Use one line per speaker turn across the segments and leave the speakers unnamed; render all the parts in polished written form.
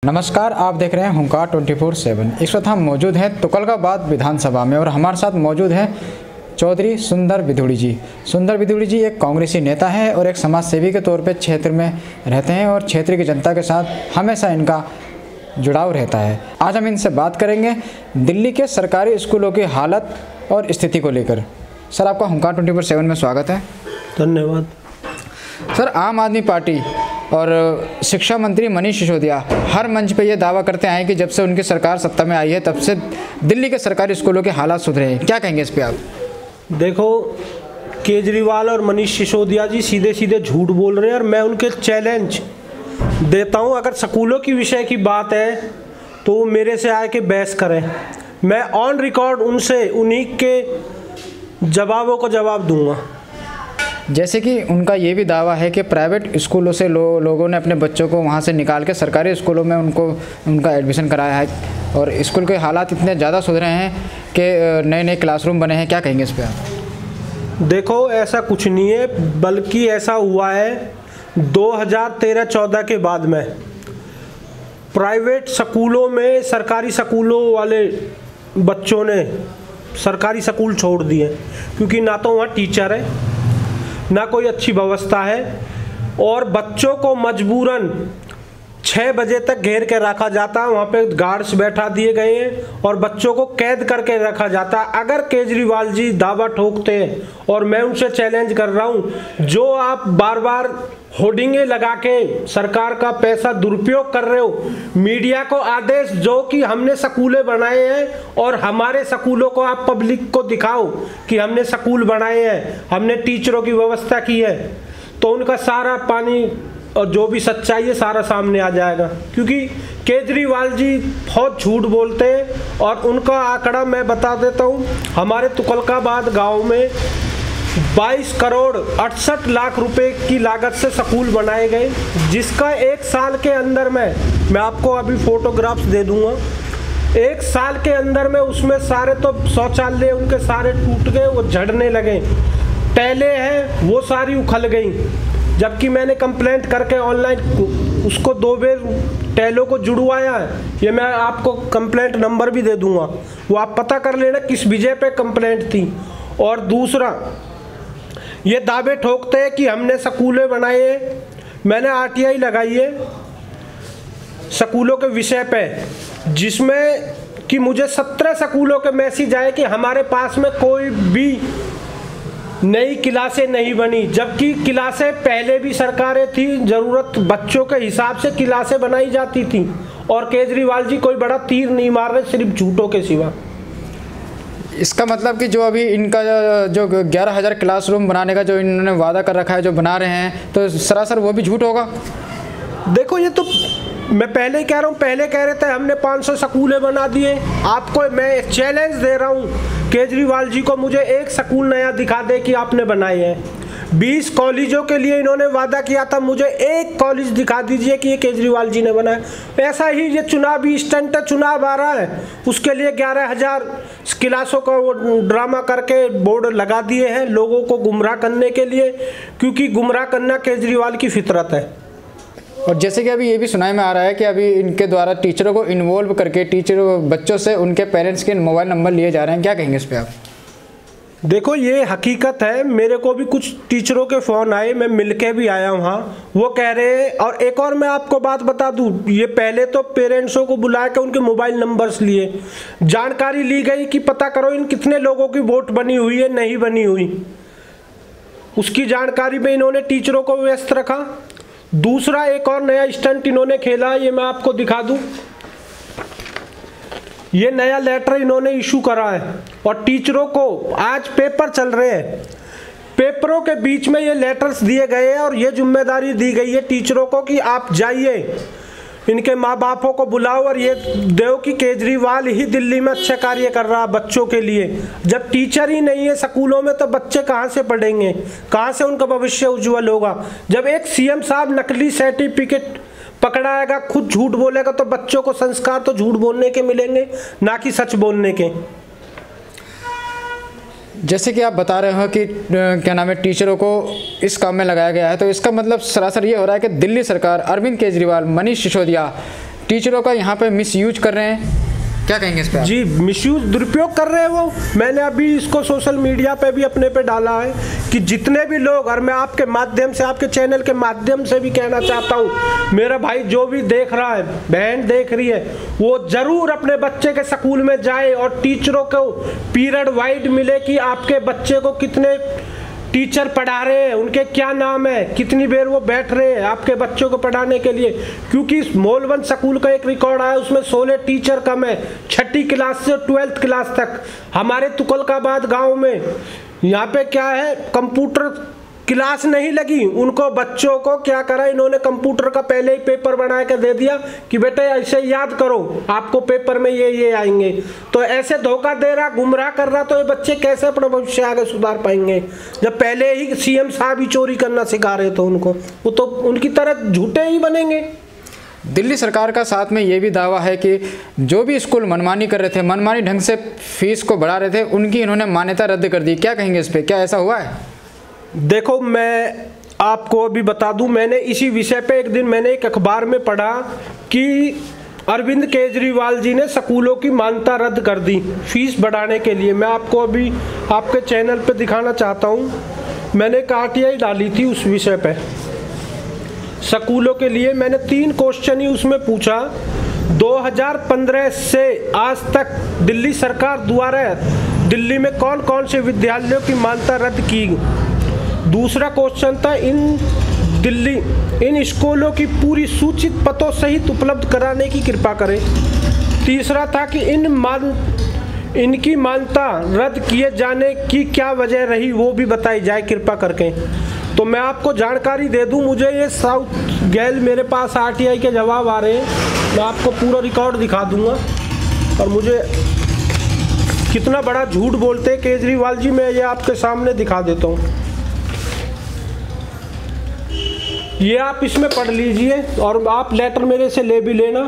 नमस्कार, आप देख रहे हैं हुंकार 24/7। इस वक्त हम मौजूद हैं तुगलकाबाद विधानसभा में और हमारे साथ मौजूद हैं चौधरी सुंदर विधुड़ी जी। सुंदर विधुड़ी जी एक कांग्रेसी नेता है और एक समाज सेवी के तौर पे क्षेत्र में रहते हैं और क्षेत्र की जनता के साथ हमेशा इनका जुड़ाव रहता है। आज हम इनसे बात करेंगे दिल्ली के सरकारी स्कूलों की हालत और स्थिति को लेकर। सर, आपका हुंकार 24/7 में स्वागत है।
धन्यवाद।
सर, आम आदमी पार्टी और शिक्षा मंत्री मनीष सिसोदिया हर मंच पे ये दावा करते हैं कि जब से उनकी सरकार सत्ता में आई है तब से दिल्ली के सरकारी स्कूलों के हालात सुधरे हैं। क्या कहेंगे इस पे आप?
देखो, केजरीवाल और मनीष सिसोदिया जी सीधे सीधे झूठ बोल रहे हैं और मैं उनके चैलेंज देता हूं। अगर स्कूलों की विषय की बात है तो वो मेरे से आके बहस करें। मैं ऑन रिकॉर्ड उनसे उन्हीं के जवाबों को जवाब दूंगा।
जैसे कि उनका ये भी दावा है कि प्राइवेट स्कूलों से लोगों ने अपने बच्चों को वहाँ से निकाल के सरकारी स्कूलों में उनका एडमिशन कराया है और स्कूल के हालात इतने ज़्यादा सुधरे हैं कि नए नए क्लासरूम बने हैं। क्या कहेंगे इस पे आप?
देखो, ऐसा कुछ नहीं है, बल्कि ऐसा हुआ है 2013-14 के बाद में प्राइवेट स्कूलों में सरकारी स्कूलों वाले बच्चों ने सरकारी स्कूल छोड़ दिए, क्योंकि ना तो वहाँ टीचर है ना कोई अच्छी व्यवस्था है और बच्चों को मजबूरन 6 बजे तक घेर के रखा जाता है। वहाँ पे गार्ड्स बैठा दिए गए हैं और बच्चों को कैद करके रखा जाता है। अगर केजरीवाल जी दावा ठोकते हैं और मैं उनसे चैलेंज कर रहा हूँ, जो आप बार बार होर्डिंगें लगा के सरकार का पैसा दुरुपयोग कर रहे हो, मीडिया को आदेश जो कि हमने स्कूलें बनाए हैं और हमारे स्कूलों को आप पब्लिक को दिखाओ कि हमने स्कूल बनाए हैं, हमने टीचरों की व्यवस्था की है, तो उनका सारा पानी और जो भी सच्चाई है सारा सामने आ जाएगा। क्योंकि केजरीवाल जी बहुत झूठ बोलते हैं और उनका आंकड़ा मैं बता देता हूँ। हमारे तुगलकाबाद गांव में 22 करोड़ 68 लाख रुपए की लागत से स्कूल बनाए गए, जिसका एक साल के अंदर मैं आपको अभी फोटोग्राफ्स दे दूंगा। एक साल के अंदर में उसमें सारे तो शौचालय उनके सारे टूट गए, वो झड़ने लगे, टैले हैं वो सारी उखल गई। जबकि मैंने कंप्लेंट करके ऑनलाइन उसको 2 बार टैलों को जुड़वाया है। ये मैं आपको कंप्लेंट नंबर भी दे दूंगा, वो आप पता कर लेना किस विजय पे कंप्लेंट थी। और दूसरा, ये दावे ठोकते हैं कि हमने स्कूलें बनाए, मैंने आरटीआई लगाई है स्कूलों के विषय पे, जिसमें कि मुझे 17 स्कूलों के मैसेज आए कि हमारे पास में कोई भी नई क्लासें नहीं बनी, जबकि क्लासें पहले भी सरकारें थी, ज़रूरत बच्चों के हिसाब से क्लासें बनाई जाती थी। और केजरीवाल जी कोई बड़ा तीर नहीं मार रहे, सिर्फ झूठों के सिवा।
इसका मतलब कि जो अभी इनका जो 11,000 क्लासरूम बनाने का जो इन्होंने वादा कर रखा है, जो बना रहे हैं, तो सरासर वो भी झूठ होगा।
देखो, ये तो मैं पहले ही कह रहा हूँ, पहले कह रहे थे हमने 500 स्कूलें बना दिए। आपको मैं चैलेंज दे रहा हूँ, केजरीवाल जी को मुझे एक स्कूल नया दिखा दे कि आपने बनाए हैं। 20 कॉलेजों के लिए इन्होंने वादा किया था, मुझे एक कॉलेज दिखा दीजिए कि ये केजरीवाल जी ने बनाया। ऐसा ही ये चुनावी स्टंट है, चुनाव आ रहा है, उसके लिए 11,000 क्लासों का वो ड्रामा करके बोर्ड लगा दिए हैं लोगों को गुमराह करने के लिए, क्योंकि गुमराह करना केजरीवाल की फितरत है।
और जैसे कि अभी ये भी सुनाई में आ रहा है कि अभी इनके द्वारा टीचरों को इन्वॉल्व करके बच्चों से उनके पेरेंट्स के मोबाइल नंबर लिए जा रहे हैं। क्या कहेंगे इस पे आप?
देखो, ये हकीकत है। मेरे को भी कुछ टीचरों के फ़ोन आए, मैं मिलके भी आया वहाँ, वो कह रहे हैं। और एक और मैं आपको बात बता दूँ, ये पहले तो पेरेंट्सों को बुला के उनके मोबाइल नंबर्स लिए, जानकारी ली गई कि पता करो इन कितने लोगों की वोट बनी हुई है, नहीं बनी हुई, उसकी जानकारी में इन्होंने टीचरों को व्यस्त रखा। दूसरा, एक और नया स्टंट इन्होंने खेला, ये मैं आपको दिखा दूं। ये नया लेटर इन्होंने इशू करा है और टीचरों को, आज पेपर चल रहे हैं, पेपरों के बीच में ये लेटर्स दिए गए हैं और ये जिम्मेदारी दी गई है टीचरों को कि आप जाइए, इनके माँ बापों को बुलाओ और ये दो कि केजरीवाल ही दिल्ली में अच्छे कार्य कर रहा है बच्चों के लिए। जब टीचर ही नहीं है स्कूलों में तो बच्चे कहाँ से पढ़ेंगे, कहाँ से उनका भविष्य उज्जवल होगा। जब एक सीएम साहब नकली सर्टिफिकेट पकड़ाएगा, खुद झूठ बोलेगा, तो बच्चों को संस्कार तो झूठ बोलने के मिलेंगे, ना कि सच बोलने के।
जैसे कि आप बता रहे हो कि क्या नाम है, टीचरों को इस काम में लगाया गया है, तो इसका मतलब सरासर ये हो रहा है कि दिल्ली सरकार, अरविंद केजरीवाल, मनीष सिसोदिया टीचरों का यहाँ पे मिसयूज कर रहे हैं, क्या कहेंगे इस पे आप?
जी, मिसयूज, दुरुपयोग कर रहे हैं वो। मैंने अभी इसको सोशल मीडिया पे भी अपने पे डाला है कि जितने भी लोग, और मैं आपके माध्यम से, आपके चैनल के माध्यम से भी कहना चाहता हूँ, मेरा भाई जो भी देख रहा है, बहन देख रही है, वो जरूर अपने बच्चे के स्कूल में जाए और टीचरों को पीरियड वाइज मिले कि आपके बच्चे को कितने टीचर पढ़ा रहे हैं, उनके क्या नाम है, कितनी देर वो बैठ रहे हैं आपके बच्चों को पढ़ाने के लिए। क्योंकि मोलवन स्कूल का एक रिकॉर्ड आया, उसमें 16 टीचर कम है, 6ठी क्लास से 12th क्लास तक। हमारे तुगलकाबाद गांव में यहाँ पे क्या है, कंप्यूटर क्लास नहीं लगी, उनको बच्चों को क्या करा, इन्होंने कंप्यूटर का पहले ही पेपर बना के दे दिया कि बेटे ऐसे याद करो, आपको पेपर में ये आएंगे। तो ऐसे धोखा दे रहा, गुमराह कर रहा, तो ये बच्चे कैसे अपना भविष्य आगे सुधार पाएंगे, जब पहले ही सीएम साहब ही चोरी करना सिखा रहे थे उनको। वो तो उनकी तरह झूठे ही बनेंगे।
दिल्ली सरकार का साथ में ये भी दावा है कि जो भी स्कूल मनमानी कर रहे थे, मनमानी ढंग से फीस को बढ़ा रहे थे, उनकी इन्होंने मान्यता रद्द कर दी। क्या कहेंगे इस पर, क्या ऐसा हुआ है?
देखो, मैं आपको अभी बता दूं, मैंने इसी विषय पे एक दिन मैंने एक अखबार में पढ़ा कि अरविंद केजरीवाल जी ने स्कूलों की मान्यता रद्द कर दी फीस बढ़ाने के लिए। मैं आपको अभी आपके चैनल पे दिखाना चाहता हूं, मैंने एक RTI डाली थी उस विषय पे। स्कूलों के लिए मैंने 3 क्वेश्चन ही उसमें पूछा। 2015 से आज तक दिल्ली सरकार द्वारा दिल्ली में कौन कौन से विद्यालयों की मान्यता रद्द की। दूसरा क्वेश्चन था, इन स्कूलों की पूरी सूचित पतों सहित उपलब्ध कराने की कृपा करें। तीसरा था कि इनकी मान्यता रद्द किए जाने की क्या वजह रही, वो भी बताई जाए कृपा करके। तो मैं आपको जानकारी दे दूं, मुझे ये साउथ गैल मेरे पास RTI के जवाब आ रहे हैं, मैं आपको पूरा रिकॉर्ड दिखा दूंगा। और मुझे कितना बड़ा झूठ बोलते हैं केजरीवाल जी, मैं ये आपके सामने दिखा देता हूँ। ये आप इसमें पढ़ लीजिए और आप लेटर मेरे से ले भी लेना।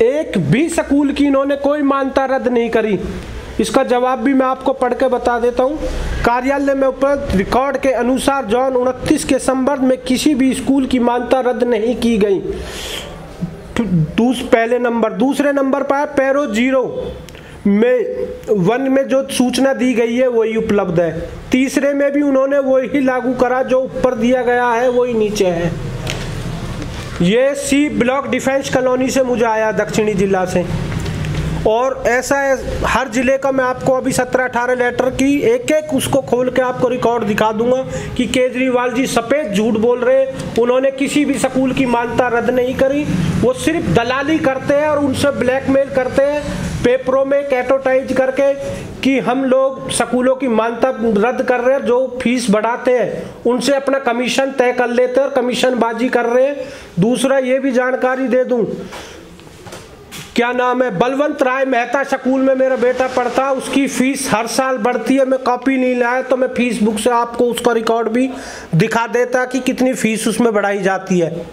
एक भी स्कूल की इन्होंने कोई मान्यता रद्द नहीं करी। इसका जवाब भी मैं आपको पढ़ के बता देता हूँ। कार्यालय में उपलब्ध रिकॉर्ड के अनुसार जॉन 29 के संबंध में किसी भी स्कूल की मान्यता रद्द नहीं की गई। पहले नंबर। दूसरे नंबर पर पैरो 0 में 1 में जो सूचना दी गई है वही उपलब्ध है। तीसरे में भी उन्होंने वही लागू करा, जो ऊपर दिया गया है वही नीचे है। ये C ब्लॉक डिफेंस कॉलोनी से मुझे आया, दक्षिणी जिला से। और ऐसा है हर जिले का, मैं आपको अभी 17-18 लेटर की एक एक उसको खोल के आपको रिकॉर्ड दिखा दूंगा कि केजरीवाल जी सफेद झूठ बोल रहे हैं। उन्होंने किसी भी स्कूल की मान्यता रद्द नहीं करी, वो सिर्फ दलाली करते हैं और उनसे ब्लैकमेल करते हैं पेपरों में एडवर्टाइज करके कि हम लोग स्कूलों की मान्यता रद्द कर रहे हैं, जो फीस बढ़ाते हैं उनसे अपना कमीशन तय कर लेते हैं और कमीशनबाजी कर रहे हैं। दूसरा ये भी जानकारी दे दूं, क्या नाम है, बलवंत राय मेहता स्कूल में मेरा बेटा पढ़ता, उसकी फीस हर साल बढ़ती है। मैं कॉपी नहीं लाया तो मैं फीस बुक से आपको उसका रिकॉर्ड भी दिखा देता कि कितनी फीस उसमें बढ़ाई जाती है।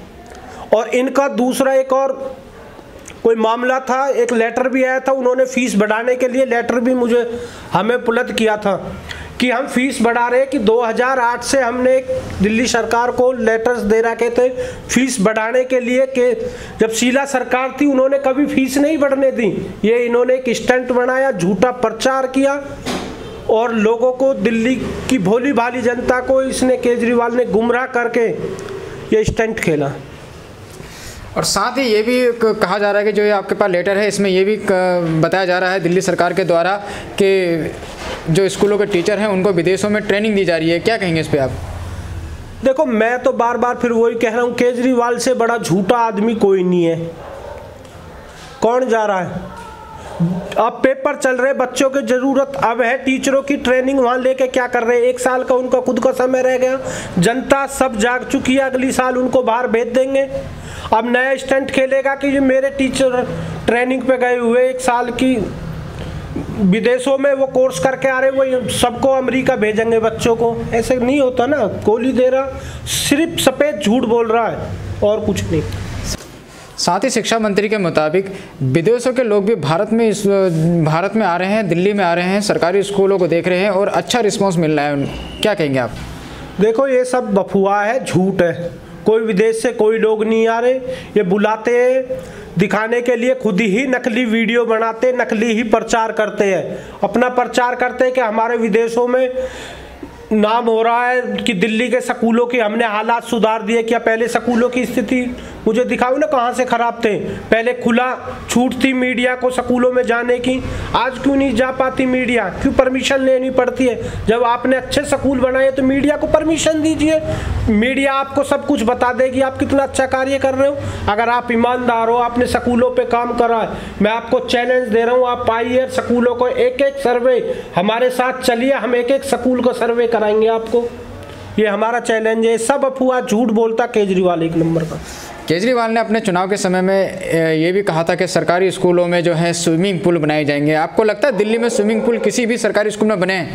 और इनका दूसरा एक और कोई मामला था, एक लेटर भी आया था, उन्होंने फीस बढ़ाने के लिए लेटर भी हमें पुलत किया था कि हम फीस बढ़ा रहे हैं कि 2008 से हमने दिल्ली सरकार को लेटर्स दे रखे थे फीस बढ़ाने के लिए, कि जब शीला सरकार थी उन्होंने कभी फीस नहीं बढ़ने दी। ये इन्होंने एक स्टंट बनाया, झूठा प्रचार किया और लोगों को, दिल्ली की भोली भाली जनता को इसने, केजरीवाल ने गुमराह करके ये स्टंट खेला।
और साथ ही ये भी कहा जा रहा है कि जो ये आपके पास लेटर है इसमें ये भी बताया जा रहा है दिल्ली सरकार के द्वारा कि जो स्कूलों के टीचर हैं उनको विदेशों में ट्रेनिंग दी जा रही है। क्या कहेंगे इस पे आप?
देखो, मैं तो बार बार फिर वही कह रहा हूँ, केजरीवाल से बड़ा झूठा आदमी कोई नहीं है। कौन जा रहा है? अब पेपर चल रहे, बच्चों की जरूरत अब है, टीचरों की ट्रेनिंग वहाँ लेके क्या कर रहे हैं? 1 साल का उनका खुद का समय रह गया, जनता सब जाग चुकी है, अगली साल उनको बाहर भेज देंगे। अब नया स्टंट खेलेगा कि जो मेरे टीचर ट्रेनिंग पे गए हुए 1 साल की विदेशों में वो कोर्स करके आ रहे, वो सबको अमेरिका भेजेंगे बच्चों को। ऐसे नहीं होता ना, गोली दे रहा, सिर्फ सफ़ेद झूठ बोल रहा है और कुछ नहीं।
साथ ही शिक्षा मंत्री के मुताबिक विदेशों के लोग भी भारत में आ रहे हैं, दिल्ली में आ रहे हैं, सरकारी स्कूलों को देख रहे हैं और अच्छा रिस्पॉन्स मिल रहा है। क्या कहेंगे आप?
देखो, ये सब अफवाह है, झूठ है। कोई विदेश से कोई लोग नहीं आ रहे। ये बुलाते हैं दिखाने के लिए, खुद ही नकली वीडियो बनाते, नकली ही प्रचार करते हैं, अपना प्रचार करते हैं कि हमारे विदेशों में नाम हो रहा है कि दिल्ली के स्कूलों की हमने हालात सुधार दिए। क्या पहले स्कूलों की स्थिति मुझे दिखाओ ना कहाँ से खराब थे। पहले खुला छूट थी मीडिया को स्कूलों में जाने की, आज क्यों नहीं जा पाती मीडिया, क्यों परमिशन लेनी पड़ती है? जब आपने अच्छे स्कूल बनाए तो मीडिया को परमिशन दीजिए, मीडिया आपको सब कुछ बता देगी आप कितना अच्छा कार्य कर रहे हो। अगर आप ईमानदार हो, आपने स्कूलों पे काम करा है, मैं आपको चैलेंज दे रहा हूँ, आप आइए स्कूलों को एक एक सर्वे हमारे साथ चलिए, हम एक एक स्कूल को सर्वे कराएंगे आपको। ये हमारा चैलेंज है। सब अफवाह झूठ बोलता केजरीवाल एक नंबर का।
केजरीवाल ने अपने चुनाव के समय में ये भी कहा था कि सरकारी स्कूलों में जो है स्विमिंग पूल बनाए जाएंगे। आपको लगता है दिल्ली में स्विमिंग पूल किसी भी सरकारी स्कूल में बने?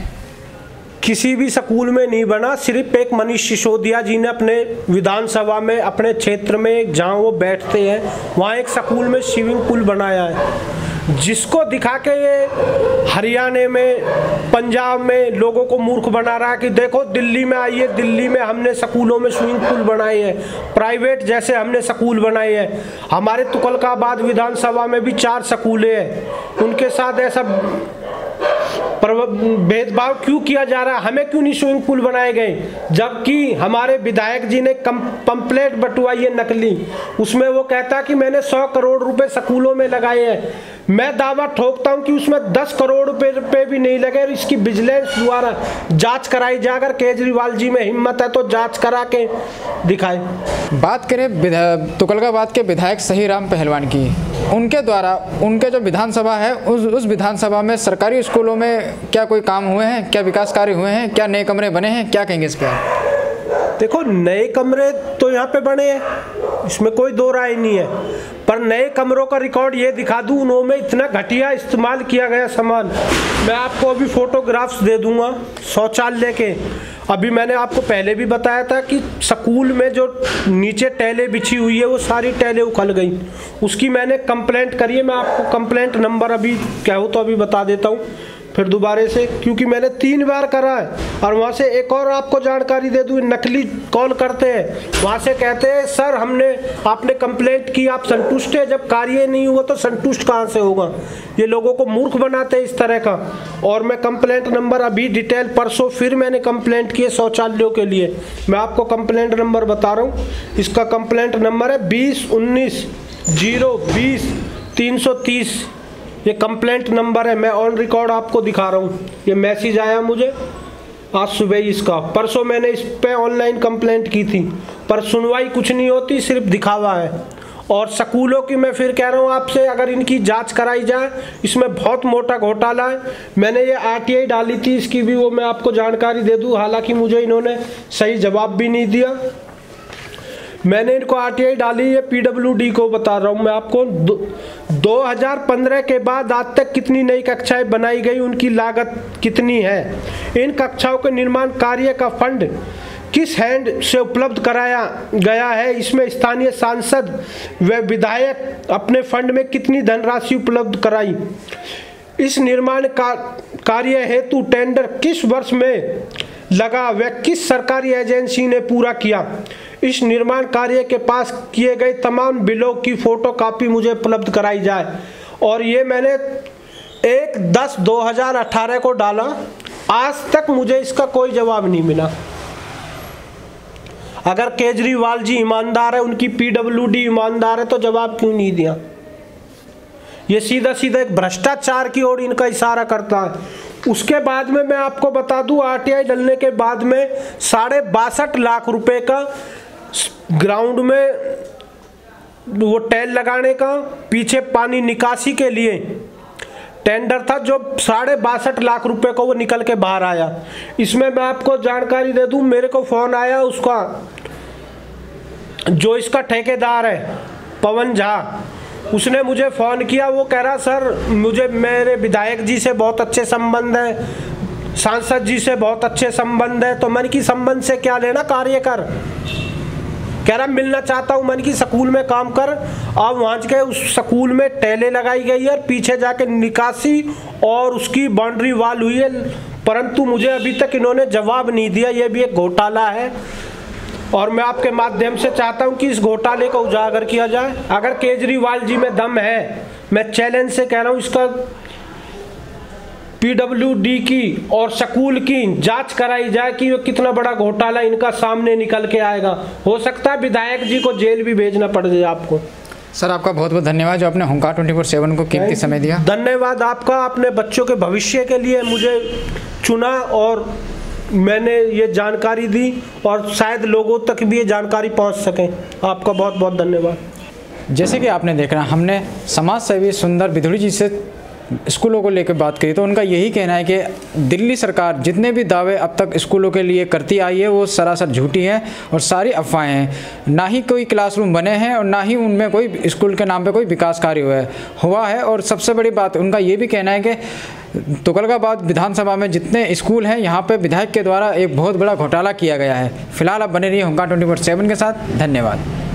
किसी भी स्कूल में नहीं बना। सिर्फ एक मनीष सिसोदिया जी ने अपने विधानसभा में अपने क्षेत्र में जहाँ वो बैठते हैं वहाँ एक स्कूल में स्विमिंग पूल बनाया है, जिसको दिखा के ये हरियाणा में, पंजाब में लोगों को मूर्ख बना रहा है कि देखो दिल्ली में आइए, दिल्ली में हमने स्कूलों में स्विमिंग पूल बनाए हैं, प्राइवेट जैसे हमने स्कूल बनाए हैं। हमारे तुगलकाबाद विधानसभा में भी 4 स्कूलें हैं, उनके साथ ऐसा भेदभाव क्यों किया जा रहा है? हमें क्यों नहीं स्विमिंग पूल बनाए गए? जबकि हमारे विधायक जी ने पंपलेट बंटवाई है नकली, उसमें वो कहता कि मैंने 100 करोड़ रुपए स्कूलों में लगाए हैं। मैं दावा ठोकता हूं कि उसमें 10 करोड़ रुपए भी नहीं लगे। इसकी विजिलेंस द्वारा जांच कराई जाए। अगर केजरीवाल जी में हिम्मत है तो जांच करा के दिखाए।
बात करें तुगलकाबाद के विधायक सहीराम पहलवान की, उनके द्वारा उनके जो विधानसभा है उस विधानसभा में सरकारी स्कूलों में क्या कोई काम हुए हैं, क्या विकास कार्य हुए हैं, क्या नए कमरे बने हैं, क्या कहेंगे इस पर?
देखो नए कमरे तो यहाँ पे बने हैं, इसमें कोई दो राय नहीं है, पर नए कमरों का रिकॉर्ड ये दिखा दूं उन्होंने इतना घटिया इस्तेमाल किया गया सामान। मैं आपको अभी फोटोग्राफ्स दे दूंगा शौचालय के। अभी मैंने आपको पहले भी बताया था कि स्कूल में जो नीचे टैलें बिछी हुई है वो सारी टैलें उखल गई, उसकी मैंने कंप्लेंट करी है। मैं आपको कंप्लेंट नंबर अभी कहो तो अभी बता देता हूँ फिर दोबारा से, क्योंकि मैंने 3 बार करा है। और वहाँ से एक और आपको जानकारी दे दूँ, नकली कॉल करते हैं, वहाँ से कहते हैं सर आपने कंप्लेंट की, आप संतुष्ट है? जब कार्य नहीं हुआ तो संतुष्ट कहाँ से होगा? ये लोगों को मूर्ख बनाते हैं इस तरह का। और मैं कंप्लेंट नंबर अभी डिटेल परसों फिर मैंने कंप्लेंट की है शौचालयों के लिए, मैं आपको कंप्लेंट नंबर बता रहा हूँ। इसका कंप्लेंट नंबर है 2019-020-330। ये कंप्लेंट नंबर है, मैं ऑन रिकॉर्ड आपको दिखा रहा हूँ। ये मैसेज आया मुझे आज सुबह ही इसका। परसों मैंने इस पे ऑनलाइन कंप्लेंट की थी, पर सुनवाई कुछ नहीं होती, सिर्फ दिखावा है। और स्कूलों की मैं फिर कह रहा हूँ आपसे, अगर इनकी जांच कराई जाए, इसमें बहुत मोटा घोटाला है। मैंने ये RTI डाली थी, इसकी भी वो मैं आपको जानकारी दे दूँ, हालांकि मुझे इन्होंने सही जवाब भी नहीं दिया। मैंने इनको RTI डाली है, PWD को बता रहा हूँ मैं आपको। 2015 के बाद आज तक कितनी नई कक्षाएं बनाई गई, उनकी लागत कितनी है, इन कक्षाओं के निर्माण कार्य का फंड किस हैंड से उपलब्ध कराया गया है, इसमें स्थानीय सांसद व विधायक अपने फंड में कितनी धनराशि उपलब्ध कराई, इस निर्माण कार्य हेतु टेंडर किस वर्ष में लगा व किस सरकारी एजेंसी ने पूरा किया, इस निर्माण कार्य के पास किए गए तमाम बिलों की फोटोकॉपी मुझे उपलब्ध कराई जाए। और ये मैंने 1/10/2018 को डाला, आज तक मुझे इसका कोई जवाब नहीं मिला। अगर केजरीवाल जी ईमानदार है, उनकी PWD ईमानदार है, तो जवाब क्यों नहीं दिया? ये सीधा सीधा एक भ्रष्टाचार की ओर इनका इशारा करता है। उसके बाद में मैं आपको बता दूं, RTI डलने के बाद में 62.5 लाख रुपए का ग्राउंड में वो टैल लगाने का, पीछे पानी निकासी के लिए टेंडर था, जो 62.5 लाख रुपए को वो निकल के बाहर आया। इसमें मैं आपको जानकारी दे दूं, मेरे को फोन आया उसका, जो इसका ठेकेदार है पवन झा, उसने मुझे फ़ोन किया। वो कह रहा सर मुझे मेरे विधायक जी से बहुत अच्छे संबंध हैं, सांसद जी से बहुत अच्छे संबंध है, तो मन की संबंध से क्या लेना, कार्य कर। कह रहा मिलना चाहता हूँ, मन की स्कूल में काम कर। अब वहाँ के उस स्कूल में टैलें लगाई गई है, पीछे जाके निकासी और उसकी बाउंड्री वॉल हुई है, परंतु मुझे अभी तक इन्होंने जवाब नहीं दिया। ये भी एक घोटाला है। और मैं आपके माध्यम से चाहता हूं कि इस घोटाले को उजागर किया जाए। अगर केजरीवाल जी में दम है, मैं चैलेंज से कह रहा हूं, इसका पीडब्ल्यूडी की और स्कूल की जांच कराई जाए कि वो कितना बड़ा घोटाला इनका सामने निकल के आएगा। हो सकता है विधायक जी को जेल भी भेजना पड़ जाए आपको।
सर आपका बहुत बहुत धन्यवाद जो आपने हुंकार 24/7 को कीमती समय दिया।
धन्यवाद आपका, अपने बच्चों के भविष्य के लिए मुझे चुना और मैंने ये जानकारी दी और शायद लोगों तक भी ये जानकारी पहुंच सके। आपका बहुत बहुत धन्यवाद।
जैसे कि आपने देखा, हमने समाज सेवी सुंदर बिधुड़ी जी से स्कूलों को लेकर बात करी, तो उनका यही कहना है कि दिल्ली सरकार जितने भी दावे अब तक स्कूलों के लिए करती आई है वो सरासर झूठी हैं और सारी अफवाहें हैं। ना ही कोई क्लासरूम बने हैं और ना ही उनमें कोई स्कूल के नाम पे कोई विकास कार्य हुआ है। और सबसे बड़ी बात उनका ये भी कहना है कि तुगलकाबाद विधानसभा में जितने स्कूल हैं यहाँ पे विधायक के द्वारा एक बहुत बड़ा घोटाला किया गया है। फिलहाल आप बने रहिए हुंकार 24/7 के साथ। धन्यवाद।